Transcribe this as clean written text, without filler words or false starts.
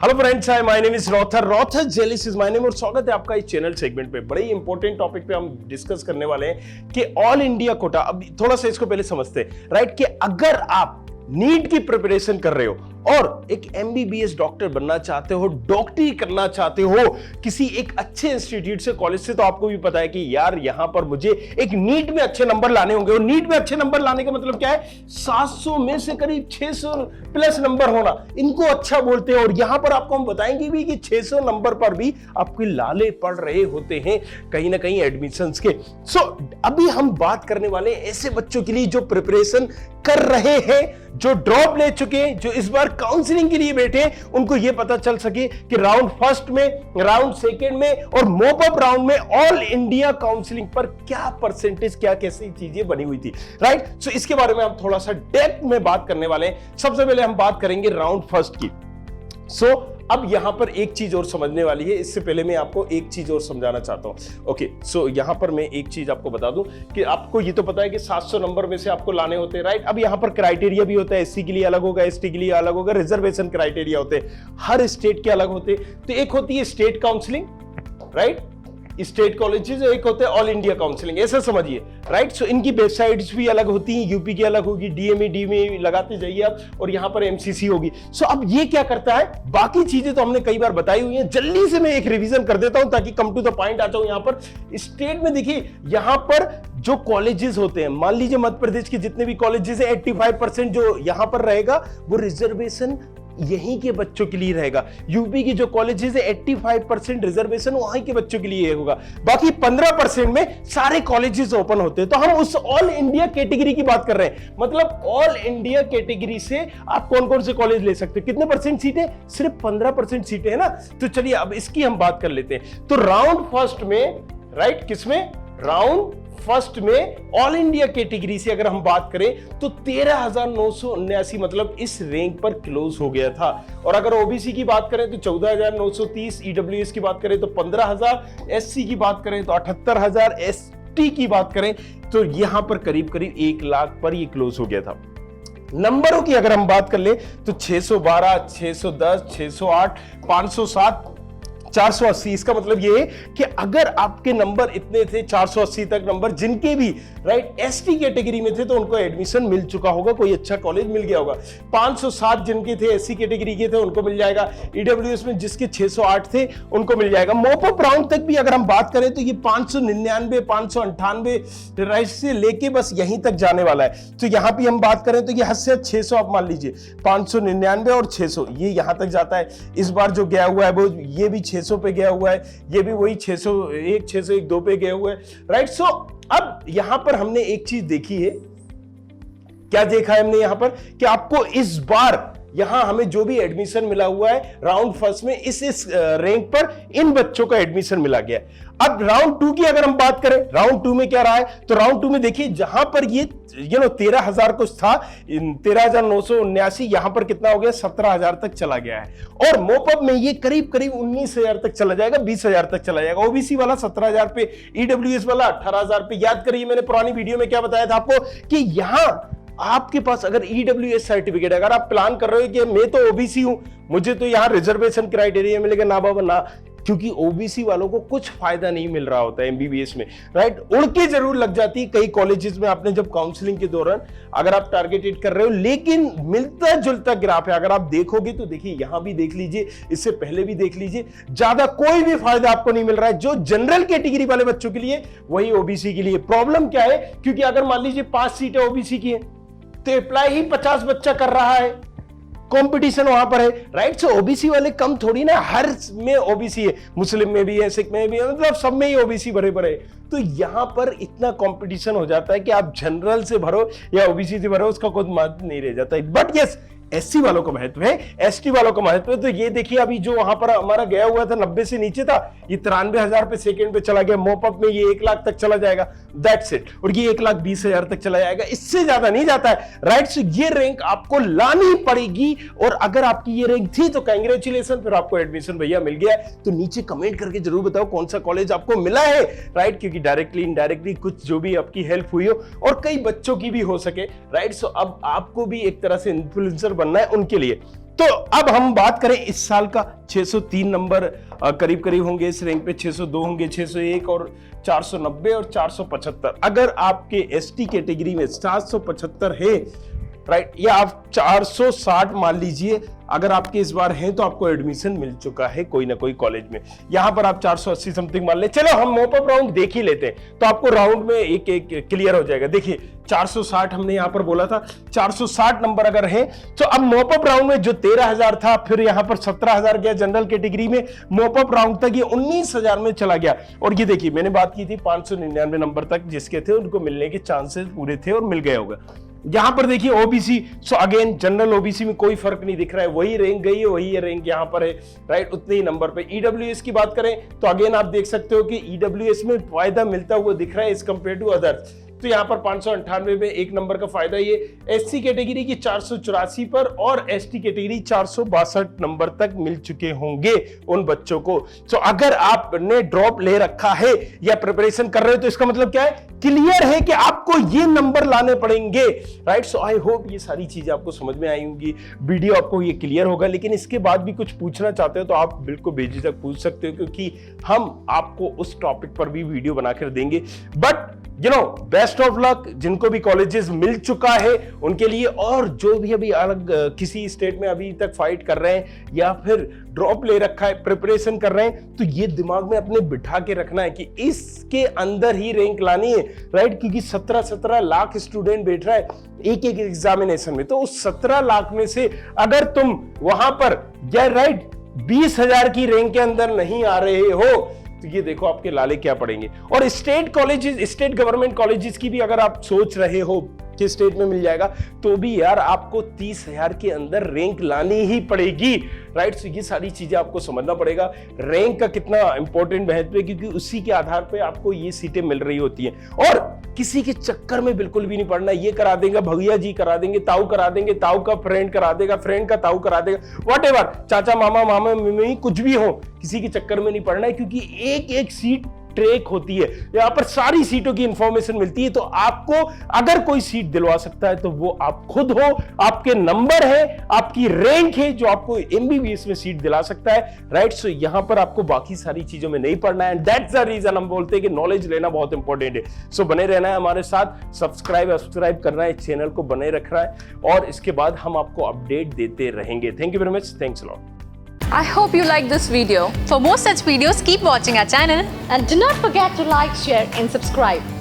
Hello friends, hi, my name is Rother Jellis is my name और स्वागत है आपका इस चैनल सेगमेंट पे। बड़े ही इंपॉर्टेंट टॉपिक पे हम डिस्कस करने वाले हैं कि ऑल इंडिया कोटा। अब थोड़ा सा इसको पहले समझते हैं, राइट, कि अगर आप नीट की प्रिपरेशन कर रहे हो और एक एमबीबीएस डॉक्टर बनना चाहते हो, डॉक्टरी करना चाहते हो किसी एक अच्छे इंस्टीट्यूट से, कॉलेज से, तो आपको भी पता है कि यार यहां पर मुझे एक नीट में अच्छे नंबर लाने होंगे। और नीट में अच्छे नंबर लाने का मतलब क्या है? 700 में से करीब 600 प्लस नंबर होना, इनको अच्छा बोलते हैं। और यहां पर आपको हम बताएंगे भी कि 600 नंबर पर भी आपके लाले पड़ रहे होते हैं कहीं ना कहीं एडमिशंस के। अभी हम बात करने वाले ऐसे बच्चों के लिए जो प्रिपरेशन कर रहे हैं, जो ड्रॉप ले चुके हैं, जो इस बार काउंसलिंग के लिए बैठे हैं, उनको यह पता चल सके कि राउंड फर्स्ट में, राउंड सेकेंड में और मॉप अप राउंड में ऑल इंडिया काउंसलिंग पर क्या परसेंटेज, क्या कैसी चीजें बनी हुई थी, राइट। सो इसके बारे में हम थोड़ा सा डेप्थ में बात करने वाले हैं। सबसे पहले हम बात करेंगे राउंड फर्स्ट की। अब यहां पर एक चीज और समझने वाली है। इससे पहले मैं आपको एक चीज और समझाना चाहता हूं। ओके, सो यहां पर मैं एक चीज आपको बता दूं कि आपको ये तो पता है कि 700 नंबर में से आपको लाने होते हैं, राइट। अब यहां पर क्राइटेरिया भी होता है, एससी के लिए अलग होगा, एसटी के लिए अलग होगा, रिजर्वेशन क्राइटेरिया होते हैं, हर स्टेट के अलग होते हैं। तो एक होती है state counselling, right, state colleges, एक होते हैं ऑल इंडिया काउंसलिंग, ऐसा समझिए, राइट। सो इनकी वेबसाइट्स भी अलग होती हैं, यूपी की अलग होगी, डीएमई लगाते जाइए आप, और यहां पर एमसीसी होगी। सो अब ये क्या करता है, बाकी चीजें तो हमने कई बार बताई हुई हैं, जल्दी से मैं एक रिवीजन कर देता हूं ताकि कम टू द पॉइंट आ जाऊं। यहां पर स्टेट में देखिए, यहां पर जो कॉलेजेस होते हैं, मान लीजिए मध्य प्रदेश के जितने भी कॉलेजेस है, 85% जो यहां पर रहेगा वो रिजर्वेशन यहीं के बच्चों के लिए रहेगा। यूपी की जो कॉलेजेस है 85% रिजर्वेशन वहीं के बच्चों के लिए होगा। बाकी 15% में सारे कॉलेजेस ओपन होते हैं। तो हम उस ऑल इंडिया कैटेगरी की बात कर रहे हैं। मतलब ऑल इंडिया कैटेगरी से आप कौन कौन से कॉलेज ले सकते हो। कितने परसेंट सीटें? सिर्फ 15% सीटें है ना। तो चलिए अब इसकी हम बात कर लेते हैं। तो राउंड फर्स्ट में, राइट, किसमें? राउंड फर्स्ट में ऑल इंडिया कैटेगरी से अगर हम बात करें तो 13,979 मतलब इस रैंक पर क्लोज हो गया था। और अगर ओबीसी की बात करें तो 14,930, ईडब्ल्यूएस की बात करें तो 15,000, एससी की बात करें तो 78,000, एसटी की बात करें तो यहां पर करीब करीब 1 लाख पर ये क्लोज हो गया था। नंबरों की अगर हम बात कर ले तो 612, 610, 608, 507, 480। इसका मतलब ये है कि अगर आपके नंबर इतने थे 480 तक नंबर, जिनके भी, राइट, एसटी कैटेगरी में थे तो उनको एडमिशन मिल चुका होगा, कोई अच्छा कॉलेज मिल गया होगा। 507 जिनके थे एससी कैटेगरी के थे उनको मिल जाएगा। ईडब्ल्यूएस में जिसके 608 थे उनको मिल जाएगा। मॉप अप राउंड तक भी अगर हम बात करें तो ये 599, 598, राइट, से लेके बस यहीं तक जाने वाला है। तो यहां भी हम बात करें तो ये हद से 600 आप मान लीजिए, 599 और 600 ये यहां तक जाता है। इस बार जो गया हुआ है वो ये भी 600 पे गया हुआ है, ये भी वही 601, 601, 2 पे गया हुआ है, राइट। सो अब यहां पर हमने एक चीज देखी है। क्या देखा है हमने यहां पर कि आपको इस बार यहां हमें जो भी एडमिशन मिला हुआ है राउंड फर्स्ट में, इस रैंक पर इन बच्चों का एडमिशन मिला गया। अब राउंड 2 की अगर हम बात करें, राउंड 2 में क्या रहा है, तो राउंड 2 में देखिए जहां पर ये 13,000 कुछ था, 13,979, यहां पर कितना हो गया, 17,000 तक चला गया है। और मोपअप में ये करीब करीब 19,000 तक चला जाएगा, 20,000 तक चला जाएगा। ओबीसी वाला 17,000 पे, ईडब्ल्यूएस वाला 18,000 पे। याद करिए मैंने पुरानी वीडियो में क्या बताया था आपको कि यहां आपके पास अगर ईडब्ल्यूएस सर्टिफिकेट, अगर आप प्लान कर रहे हो कि मैं तो ओबीसी हूं, मुझे तो यहां रिजर्वेशन क्राइटेरिया मिलेगा, ना बाबा ना, क्योंकि ओबीसी वालों को कुछ फायदा नहीं मिल रहा होता है एमबीबीएस में, राइट। उड़ के जरूर लग जाती है कई कॉलेजेस में। आपने जब काउंसलिंग के दौरान अगर आप टारगेटेड कर रहे हो, लेकिन मिलता जुलता ग्राफ है। अगर आप देखोगे तो देखिए, यहां भी देख लीजिए, इससे पहले भी देख लीजिए, ज्यादा कोई भी फायदा आपको नहीं मिल रहा है। जो जनरल कैटेगरी वाले बच्चों के लिए वही ओबीसी के लिए। प्रॉब्लम क्या है, क्योंकि अगर मान लीजिए 5 सीटें ओबीसी की है तो अप्लाई ही 50 बच्चा कर रहा है, कंपटीशन वहां पर है, राइट। सो ओबीसी वाले कम थोड़ी ना, हर में ओबीसी है, मुस्लिम में भी है, सिख में भी है, मतलब सब में ही ओबीसी भरे भरे। तो यहां पर इतना कंपटीशन हो जाता है कि आप जनरल से भरो या ओबीसी से भरो, उसका कोई महत्व नहीं रह जाता। बट यस, एससी वालों का महत्व है, एसटी वालों का महत्व है। तो ये देखिए अभी जो वहां पर हमारा गया हुआ था 90 से नीचे था, ये 93,000 पे सेकंड पे चला गया। मॉपअप में ये 1 लाख तक चला जाएगा, दैट्स इट। और ये 1,20,000 तक चला जाएगा, इससे ज्यादा नहीं जाता है, राइट। सो ये रैंक आपको लानी पड़ेगी। और अगर आपकी ये रैंक थी तो कांग्रेचुलेशन, फिर आपको एडमिशन भैया मिल गया। तो नीचे कमेंट करके जरूर बताओ कौन सा कॉलेज आपको मिला है, राइट, क्योंकि डायरेक्टली इनडायरेक्टली कुछ जो भी आपकी हेल्प हुई हो और कई बच्चों की भी हो सके, राइट। सो अब आपको भी एक तरह से इन्फ्लुएंसर बनना है उनके लिए। तो अब हम बात करें इस साल का 603 नंबर करीब करीब होंगे इस रैंक पे, 602 होंगे, 601 और 490 और 475। अगर आपके एसटी कैटेगरी में 775 है, राइट, या आप 460 मान लीजिए, अगर आपके इस बार हैं तो आपको एडमिशन मिल चुका है कोई ना कोई कॉलेज में। यहां पर आप 480 समथिंग मान ले। चलो हम मॉप अप राउंड देख ही लेते हैं, तो आपको राउंड में एक एक क्लियर हो जाएगा। देखिए 460 हमने यहां पर बोला था, 460 नंबर अगर है तो अब मॉप अप राउंड में जो 13,000 था, फिर यहां पर 17,000 गया जनरल कैटेगरी में, मॉप अप राउंड तक ये 19,000 में चला गया। और ये देखिए मैंने बात की थी 599 नंबर तक जिसके थे उनको मिलने के चांसेस पूरे थे और मिल गया होगा। यहां पर देखिए OBC, so again general OBC में कोई फर्क नहीं दिख रहा है, वही रैंक गई है, वही रैंक यहां पर है, राइट, उतने ही नंबर पे। ईडब्ल्यूएस की बात करें तो अगेन आप देख सकते हो कि ईडब्ल्यूएस में फायदा मिलता हुआ दिख रहा है एज कंपेयर टू अदर्स। तो यहां पर 598 में एक नंबर का फायदा ये एससी कैटेगरी की 484 पर और एसटी कैटेगरी 462 नंबर तक मिल चुके होंगे उन बच्चों को। तो अगर आपने ड्रॉप ले रखा है या प्रिपरेशन कर रहे हो तो इसका मतलब क्या है, क्लियर है कि आपको ये नंबर लाने पड़ेंगे, राइट। सो आई होप ये सारी चीजें आपको समझ में आई होंगी, वीडियो आपको ये क्लियर होगा। लेकिन इसके बाद भी कुछ पूछना चाहते हो तो आप बिल्कुल बेझिझक पूछ सकते हो, क्योंकि हम आपको उस टॉपिक पर भी वीडियो बनाकर देंगे। बट बेस्ट ऑफ लक जिनको भी कॉलेजेस मिल चुका है उनके लिए, और जो भी अभी अलग किसी स्टेट में अभी तक फाइट कर रहे हैं या फिर ड्रॉप ले रखा है, प्रिपरेशन कर रहे हैं, तो ये दिमाग में अपने बिठा के रखना है कि इसके अंदर ही रैंक लानी है, राइट। क्योंकि 17 लाख स्टूडेंट बैठ रहा है एक एक एग्जामिनेशन में, तो उस 17 लाख में से अगर तुम वहां पर या राइट 20,000 की रैंक के अंदर नहीं आ रहे हो तो ये देखो आपके लाले क्या पड़ेंगे। और state colleges, state government colleges की भी अगर आप सोच रहे हो कि स्टेट में मिल जाएगा, तो भी यार आपको 30,000 के अंदर रैंक लानी ही पड़ेगी, राइट। सो ये सारी चीजें आपको समझना पड़ेगा, रैंक का कितना इंपॉर्टेंट महत्व है, क्योंकि उसी के आधार पे आपको ये सीटें मिल रही होती हैं। और किसी के चक्कर में बिल्कुल भी नहीं पड़ना, ये करा देगा भैया जी, करा देंगे ताऊ, करा देंगे ताऊ का फ्रेंड करा देगा, फ्रेंड का ताऊ करा देगा, व्हाटएवर, चाचा मामा मामा मम्मी कुछ भी हो, किसी के चक्कर में नहीं पड़ना है। क्योंकि एक एक सीट ट्रैक होती है, यहाँ पर सारी सीटों की इंफॉर्मेशन मिलती है। तो आपको अगर कोई सीट दिलवा सकता है तो वो आप खुद हो, आपके नंबर है, आपकी रैंक है जो आपको एमबीबीएस में सीट दिला सकता है, राइट। सो यहाँ पर आपको बाकी सारी चीजों में नहीं पढ़ना है। दैट्स द रीजन हम बोलते हैं कि नॉलेज लेना बहुत इंपॉर्टेंट है। सो बने रहना है हमारे साथ, सब्सक्राइब करना है, चैनल को बने रखना है, और इसके बाद हम आपको अपडेट देते रहेंगे। Thank you very much, thanks a lot. I hope you like this video. For more such videos, keep watching our channel. And do not forget to like, share and subscribe.